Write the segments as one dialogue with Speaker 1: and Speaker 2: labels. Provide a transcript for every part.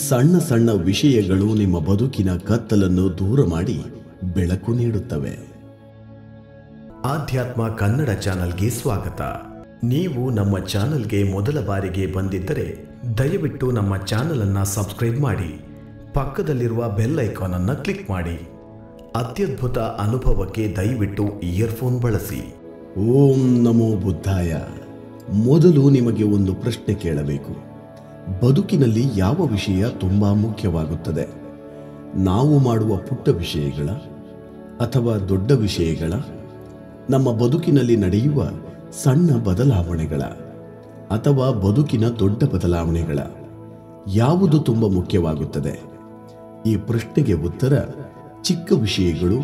Speaker 1: ಸಣ್ಣ ಸಣ್ಣ ವಿಷಯಗಳು ನಿಮ್ಮ ಬದುಕಿನ ಕತ್ತಲನ್ನು ದೂರ ಮಾಡಿ ಬೆಳಕು ನೀಡುತ್ತವೆ. ಆಧ್ಯಾತ್ಮ ಕನ್ನಡ ಚಾನಲ್ಗೆ ಸ್ವಾಗತ. ನೀವು ನಮ್ಮ ಚಾನಲ್ಗೆ ಮೊದಲ ಬಾರಿಗೆ ಬಂದಿದ್ದರೆ ದಯವಿಟ್ಟು ನಮ್ಮ ಚಾನಲ್ ಅನ್ನು ಸಬ್ಸ್ಕ್ರೈಬ್ ಮಾಡಿ, ಪಕ್ಕದಲ್ಲಿರುವ ಬೆಲ್ ಐಕಾನ್ ಅನ್ನು ಕ್ಲಿಕ್ ಮಾಡಿ. ಅತ್ಯದ್ಭುತ ಅನುಭವಕ್ಕೆ ದಯವಿಟ್ಟು ಇಯರ್ಫೋನ್ ಬಳಸಿ. ಓಂ ನಮೋ ಬುದ್ಧಾಯ. ಮೊದಲು ನಿಮಗೆ ಒಂದು ಪ್ರಶ್ನೆ ಕೇಳಬೇಕು. ಬದುಕಿನಲ್ಲಿ ಯಾವ ವಿಷಯ ತುಂಬಾ ಮುಖ್ಯವಾಗುತ್ತದೆ? ನಾವು ಮಾಡುವ ಪುಟ್ಟ ವಿಷಯಗಳ ಅಥವಾ ದೊಡ್ಡ ವಿಷಯಗಳ? ನಮ್ಮ ಬದುಕಿನಲ್ಲಿ ನಡೆಯುವ ಸಣ್ಣ ಬದಲಾವಣೆಗಳ ಅಥವಾ ಬದುಕಿನ ದೊಡ್ಡ ಬದಲಾವಣೆಗಳ? ಯಾವುದು ತುಂಬ ಮುಖ್ಯವಾಗುತ್ತದೆ? ಈ ಪ್ರಶ್ನೆಗೆ ಉತ್ತರ ಚಿಕ್ಕ ವಿಷಯಗಳು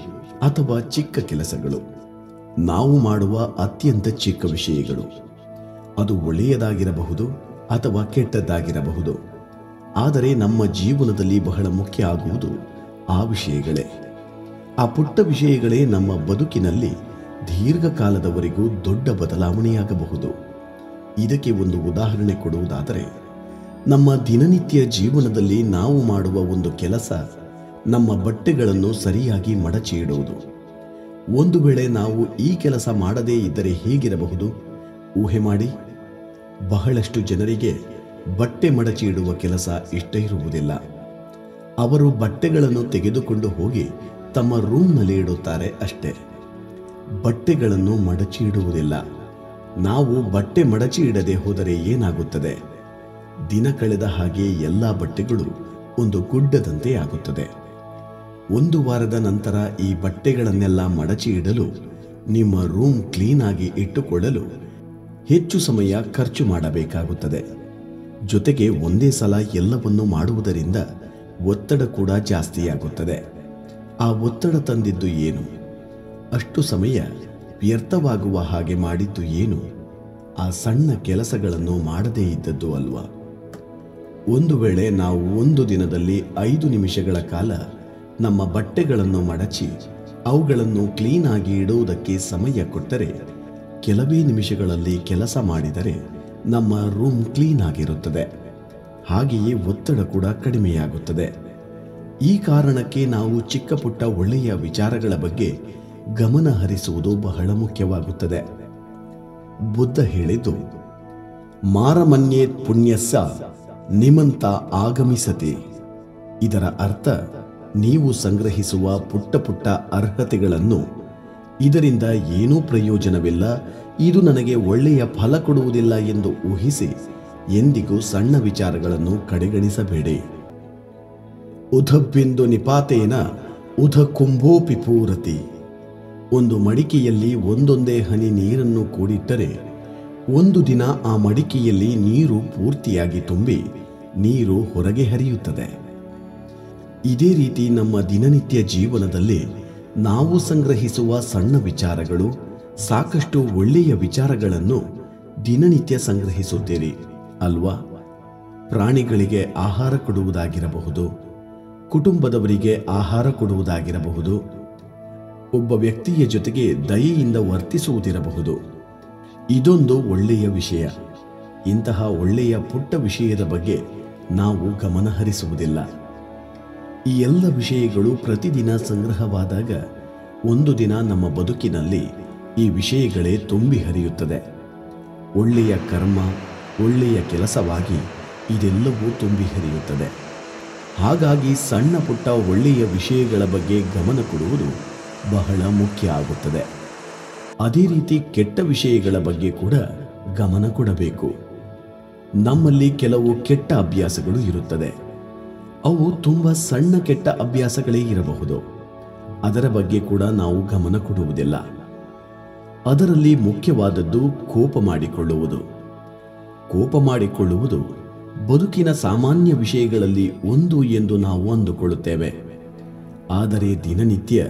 Speaker 1: ಅಥವಾ ಚಿಕ್ಕ ಕೆಲಸಗಳು. ನಾವು ಮಾಡುವ ಅತ್ಯಂತ ಚಿಕ್ಕ ವಿಷಯಗಳು. ಅದು ಒಳ್ಳೆಯದಾಗಿರಬಹುದು ಅಥವಾ ಕೆಟ್ಟದ್ದಾಗಿರಬಹುದು. ಆದರೆ ನಮ್ಮ ಜೀವನದಲ್ಲಿ ಬಹಳ ಮುಖ್ಯ ಆಗುವುದು ಆ ವಿಷಯಗಳೇ. ಆ ಪುಟ್ಟ ವಿಷಯಗಳೇ ನಮ್ಮ ಬದುಕಿನಲ್ಲಿ ದೀರ್ಘಕಾಲದವರೆಗೂ ದೊಡ್ಡ ಬದಲಾವಣೆಯಾಗಬಹುದು. ಇದಕ್ಕೆ ಒಂದು ಉದಾಹರಣೆ ಕೊಡುವುದಾದರೆ, ನಮ್ಮ ದಿನನಿತ್ಯ ಜೀವನದಲ್ಲಿ ನಾವು ಮಾಡುವ ಒಂದು ಕೆಲಸ ನಮ್ಮ ಬಟ್ಟೆಗಳನ್ನು ಸರಿಯಾಗಿ ಮಡಚಿ ಇಡುವುದು. ಒಂದು ವೇಳೆ ನಾವು ಈ ಕೆಲಸ ಮಾಡದೇ ಇದ್ದರೆ ಹೇಗಿರಬಹುದು? ಊಹೆ ಮಾಡಿ. ಬಹಳಷ್ಟು ಜನರಿಗೆ ಬಟ್ಟೆ ಮಡಚಿ ಇಡುವ ಕೆಲಸ ಇಷ್ಟ ಇರುವುದಿಲ್ಲ. ಅವರು ಬಟ್ಟೆಗಳನ್ನು ತೆಗೆದುಕೊಂಡು ಹೋಗಿ ತಮ್ಮ ರೂಮ್ನಲ್ಲಿ ಇಡುತ್ತಾರೆ ಅಷ್ಟೇ. ಬಟ್ಟೆಗಳನ್ನು ಮಡಚಿ ಇಡುವುದಿಲ್ಲ. ನಾವು ಬಟ್ಟೆ ಮಡಚಿ ಇಡದೆ ಹೋದರೆ ಏನಾಗುತ್ತದೆ? ದಿನ ಕಳೆದ ಹಾಗೆ ಎಲ್ಲ ಬಟ್ಟೆಗಳು ಒಂದು ಗುಡ್ಡದಂತೆ ಆಗುತ್ತದೆ. ಒಂದು ವಾರದ ನಂತರ ಈ ಬಟ್ಟೆಗಳನ್ನೆಲ್ಲ ಮಡಚಿ ಇಡಲು, ನಿಮ್ಮ ರೂಮ್ ಕ್ಲೀನ್ ಆಗಿ ಇಟ್ಟುಕೊಳ್ಳಲು ಹೆಚ್ಚು ಸಮಯ ಖರ್ಚು ಮಾಡಬೇಕಾಗುತ್ತದೆ. ಜೊತೆಗೆ ಒಂದೇ ಸಲ ಎಲ್ಲವನ್ನೂ ಮಾಡುವುದರಿಂದ ಒತ್ತಡ ಕೂಡ ಜಾಸ್ತಿಯಾಗುತ್ತದೆ. ಆ ಒತ್ತಡ ತಂದಿದ್ದು ಏನು? ಅಷ್ಟು ಸಮಯ ವ್ಯರ್ಥವಾಗುವ ಹಾಗೆ ಮಾಡಿದ್ದು ಏನು? ಆ ಸಣ್ಣ ಕೆಲಸಗಳನ್ನು ಮಾಡದೇ ಇದ್ದದ್ದು ಅಲ್ವಾ? ಒಂದು ವೇಳೆ ನಾವು ಒಂದು ದಿನದಲ್ಲಿ 5 ನಿಮಿಷಗಳ ಕಾಲ ನಮ್ಮ ಬಟ್ಟೆಗಳನ್ನು ಮಡಚಿ ಅವುಗಳನ್ನು ಕ್ಲೀನ್ ಆಗಿ ಇಡುವುದಕ್ಕೆ ಸಮಯ ಕೊಟ್ಟರೆ, ಕೆಲವೇ ನಿಮಿಷಗಳಲ್ಲಿ ಕೆಲಸ ಮಾಡಿದರೆ ನಮ್ಮ ರೂಮ್ ಕ್ಲೀನ್ ಆಗಿರುತ್ತದೆ. ಹಾಗೆಯೇ ಒತ್ತಡ ಕೂಡ ಕಡಿಮೆಯಾಗುತ್ತದೆ. ಈ ಕಾರಣಕ್ಕೆ ನಾವು ಚಿಕ್ಕ ಪುಟ್ಟ ಒಳ್ಳೆಯ ವಿಚಾರಗಳ ಬಗ್ಗೆ ಗಮನ ಹರಿಸುವುದು ಬಹಳ ಮುಖ್ಯವಾಗುತ್ತದೆ. ಬುದ್ಧ ಹೇಳಿದ್ದು, ಮಾರಮನ್ಯೇತ್ ಪುಣ್ಯಸ್ಸ ನಿಮಂತ ಆಗಮಿಸತಿ. ಇದರ ಅರ್ಥ, ನೀವು ಸಂಗ್ರಹಿಸುವ ಪುಟ್ಟ ಪುಟ್ಟ ಅರ್ಹತೆಗಳನ್ನು ಇದರಿಂದ ಏನೂ ಪ್ರಯೋಜನವಿಲ್ಲ, ಇದು ನನಗೆ ಒಳ್ಳೆಯ ಫಲ ಕೊಡುವುದಿಲ್ಲ ಎಂದು ಊಹಿಸಿ ಎಂದಿಗೂ ಸಣ್ಣ ವಿಚಾರಗಳನ್ನು ಕಡೆಗಣಿಸಬೇಡಿ. ಉಧಬ್ಬಿಂದು ನಿಪಾತೇನ ಉಧ ಕುಂಭೋಪಿ ಪೂರತಿ. ಒಂದು ಮಡಿಕೆಯಲ್ಲಿ ಒಂದೊಂದೇ ಹನಿ ನೀರನ್ನು ಕೂಡಿಟ್ಟರೆ ಒಂದು ದಿನ ಆ ಮಡಿಕೆಯಲ್ಲಿ ನೀರು ಪೂರ್ತಿಯಾಗಿ ತುಂಬಿ ನೀರು ಹೊರಗೆ ಹರಿಯುತ್ತದೆ. ಇದೇ ರೀತಿ ನಮ್ಮ ದಿನನಿತ್ಯ ಜೀವನದಲ್ಲಿ ನಾವು ಸಂಗ್ರಹಿಸುವ ಸಣ್ಣ ವಿಚಾರಗಳು, ಸಾಕಷ್ಟು ಒಳ್ಳೆಯ ವಿಚಾರಗಳನ್ನು ದಿನನಿತ್ಯ ಸಂಗ್ರಹಿಸುತ್ತೀರಿ ಅಲ್ವಾ? ಪ್ರಾಣಿಗಳಿಗೆ ಆಹಾರ ಕೊಡುವುದಾಗಿರಬಹುದು, ಕುಟುಂಬದವರಿಗೆ ಆಹಾರ ಕೊಡುವುದಾಗಿರಬಹುದು, ಒಬ್ಬ ವ್ಯಕ್ತಿಯ ಜೊತೆಗೆ ದಯೆಯಿಂದ ವರ್ತಿಸುವುದಿರಬಹುದು. ಇದೊಂದು ಒಳ್ಳೆಯ ವಿಷಯ. ಇಂತಹ ಒಳ್ಳೆಯ ಪುಟ್ಟ ವಿಷಯದ ಬಗ್ಗೆ ನಾವು ಗಮನ ಹರಿಸುವುದಿಲ್ಲ. ಈ ಎಲ್ಲ ವಿಷಯಗಳು ಪ್ರತಿದಿನ ಸಂಗ್ರಹವಾದಾಗ ಒಂದು ದಿನ ನಮ್ಮ ಬದುಕಿನಲ್ಲಿ ಈ ವಿಷಯಗಳೇ ತುಂಬಿ ಹರಿಯುತ್ತದೆ. ಒಳ್ಳೆಯ ಕರ್ಮ, ಒಳ್ಳೆಯ ಕೆಲಸವಾಗಿ ಇದೆಲ್ಲವೂ ತುಂಬಿ ಹರಿಯುತ್ತದೆ. ಹಾಗಾಗಿ ಸಣ್ಣ ಪುಟ್ಟ ಒಳ್ಳೆಯ ವಿಷಯಗಳ ಬಗ್ಗೆ ಗಮನ ಕೊಡುವುದು ಬಹಳ ಮುಖ್ಯ ಆಗುತ್ತದೆ. ಅದೇ ರೀತಿ ಕೆಟ್ಟ ವಿಷಯಗಳ ಬಗ್ಗೆ ಕೂಡ ಗಮನ ಕೊಡಬೇಕು. ನಮ್ಮಲ್ಲಿ ಕೆಲವು ಕೆಟ್ಟ ಅಭ್ಯಾಸಗಳು ಇರುತ್ತದೆ. ಅವು ತುಂಬ ಸಣ್ಣ ಕೆಟ್ಟ ಅಭ್ಯಾಸಗಳೇ ಇರಬಹುದು. ಅದರ ಬಗ್ಗೆ ಕೂಡ ನಾವು ಗಮನ ಕೊಡುವುದಿಲ್ಲ. ಅದರಲ್ಲಿ ಮುಖ್ಯವಾದದ್ದು ಕೋಪ ಮಾಡಿಕೊಳ್ಳುವುದು. ಕೋಪ ಮಾಡಿಕೊಳ್ಳುವುದು ಬದುಕಿನ ಸಾಮಾನ್ಯ ವಿಷಯಗಳಲ್ಲಿ ಒಂದು ಎಂದು ನಾವು ಅಂದುಕೊಳ್ಳುತ್ತೇವೆ. ಆದರೆ ದಿನನಿತ್ಯ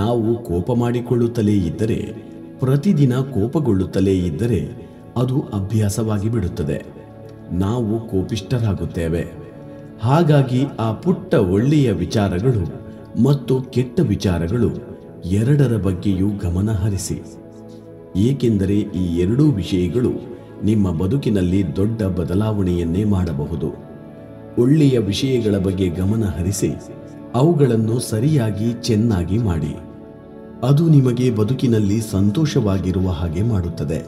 Speaker 1: ನಾವು ಕೋಪ ಮಾಡಿಕೊಳ್ಳುತ್ತಲೇ ಇದ್ದರೆ, ಪ್ರತಿದಿನ ಕೋಪಗೊಳ್ಳುತ್ತಲೇ ಇದ್ದರೆ ಅದು ಅಭ್ಯಾಸವಾಗಿ ಬಿಡುತ್ತದೆ. ನಾವು ಕೋಪಿಷ್ಠರಾಗುತ್ತೇವೆ. ಹಾಗಾಗಿ ಆ ಪುಟ್ಟ ಒಳ್ಳೆಯ ವಿಚಾರಗಳು ಮತ್ತು ಕೆಟ್ಟ ವಿಚಾರಗಳು ಎರಡರ ಬಗ್ಗೆಯೂ ಗಮನ ಹರಿಸಿ. ಏಕೆಂದರೆ ಈ ಎರಡೂ ವಿಷಯಗಳು ನಿಮ್ಮ ಬದುಕಿನಲ್ಲಿ ದೊಡ್ಡ ಬದಲಾವಣೆಯನ್ನೇ ಮಾಡಬಹುದು.
Speaker 2: ಒಳ್ಳೆಯ ವಿಷಯಗಳ ಬಗ್ಗೆ ಗಮನ ಹರಿಸಿ ಅವುಗಳನ್ನು ಸರಿಯಾಗಿ ಚೆನ್ನಾಗಿ ಮಾಡಿ. ಅದು ನಿಮಗೆ ಬದುಕಿನಲ್ಲಿ ಸಂತೋಷವಾಗಿರುವ ಹಾಗೆ ಮಾಡುತ್ತದೆ.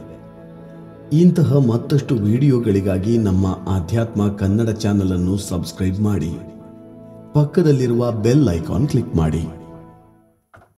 Speaker 2: ಇಂತಹ ಮತ್ತಷ್ಟು ವಿಡಿಯೋಗಳಿಗಾಗಿ ನಮ್ಮ ಆಧ್ಯಾತ್ಮ ಕನ್ನಡ ಚಾನಲ್ ಅನ್ನು ಸಬ್ಸ್ಕ್ರೈಬ್ ಮಾಡಿ. ಪಕ್ಕದಲ್ಲಿರುವ ಬೆಲ್ ಐಕಾನ್ ಕ್ಲಿಕ್ ಮಾಡಿ.